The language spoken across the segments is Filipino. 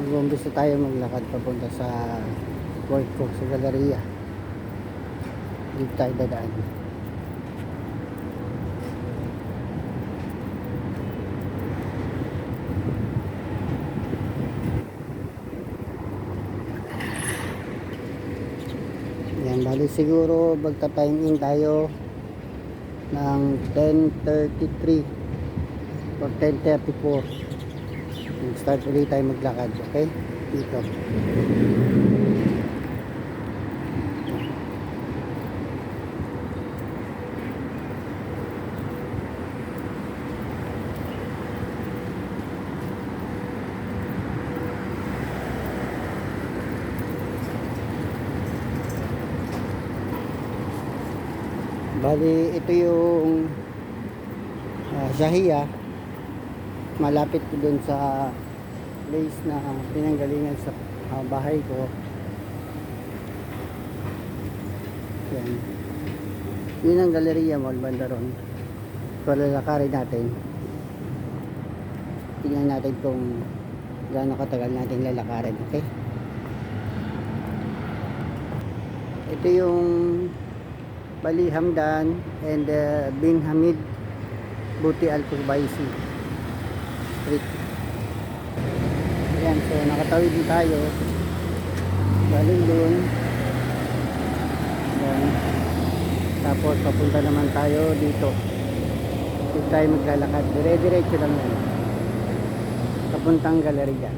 Mag-umpisa tayo maglakad papunta sa work ko sa galeriya. Dito tayo dadaan. Yan, bali siguro magta-time in tayo ng 10:33 or 10:34. Start ulit tayo maglakad, okay? Dito. Bali, ito yung Zahia. Malapit ko dun sa place na pinanggalingan sa bahay ko. Yan. Yun ang Galleria Mall, banda ron. So, lalakarin natin. Tingnan natin kung gaano katagal natin lalakarin, okay? Ito yung Bali Hamdan and Bin Hamid Buti Al Kubaisi Street. Ayan, so nakatawid din tayo galing dun. Ayan. Tapos papunta naman tayo dito. Dito tayo maglalakad, dire-diretso lang yan papuntang galeriya.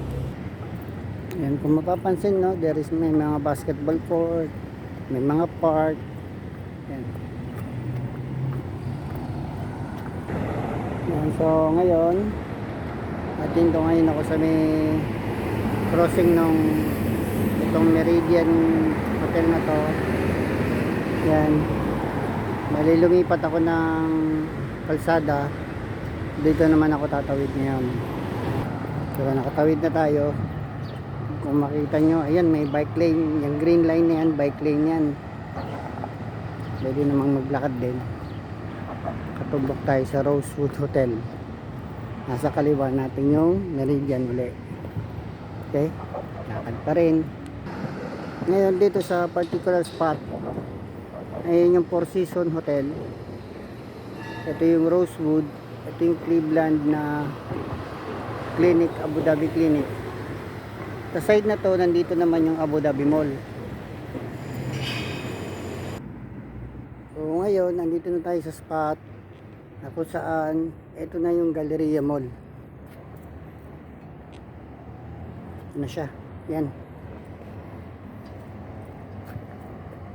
Ayan, kung mapapansin, no, may mga basketball court, may mga park. Yan. Yan, so ngayon atinto ngayon ako sa may crossing ng itong Meridian Hotel na to. Yan, bali lumipat ako ng kalsada, dito naman ako tatawid ngayon. So nakatawid na tayo. Kung makita nyo, ayan, may bike lane, yung green line na yan, bike lane yan. Pwede namang maglakad din. Katubok tayo sa Rosewood Hotel. Nasa kaliwa natin yung Meridian uli. Okay? Lakad pa rin. Ngayon dito sa particular spot, ayun yung Four Seasons Hotel. Ito yung Rosewood. Ito yung Cleveland na clinic, Abu Dhabi Clinic. Sa side na to, nandito naman yung Abu Dhabi Mall. So ngayon, nandito na tayo sa spot na kung saan ito na yung Galleria Mall. Ito na siya. Yan.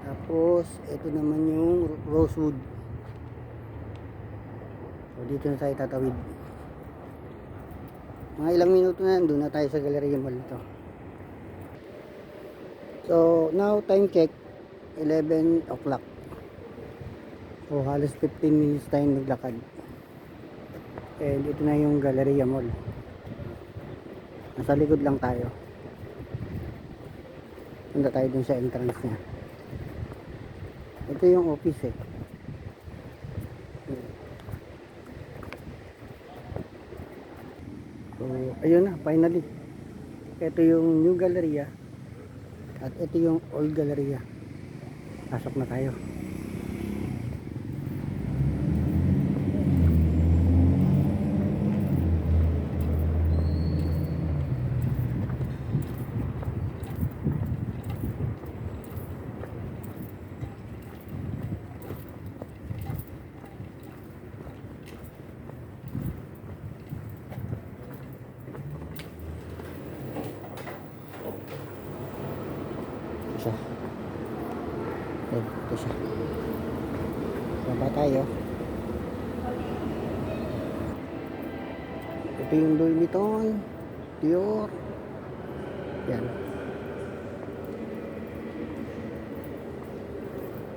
Tapos ito naman yung Rosewood. So dito na tayo tatawid. Mga ilang minuto na nandun na tayo sa Galleria Mall ito. So now time check 11 o'clock. So halos 15 minutes tayong naglakad. And ito na yung Galleria Mall. Nasa likod lang tayo. Punta tayo dun sa entrance niya. Ito yung office eh. So ayun na, finally. Ito yung new Galleria. At ito yung old Galleria. Pasok na tayo. Siya. Ito siya. Baba tayo. Ito yung Louis Vuitton, Dior. Yan.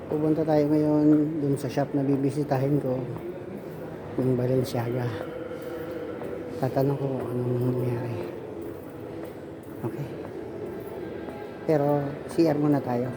Pupunta tayo ngayon dun sa shop na bibisitahin ko, yung Balenciaga. Tatanong ko anong nangyari. Okay. Pero CR muna tayo.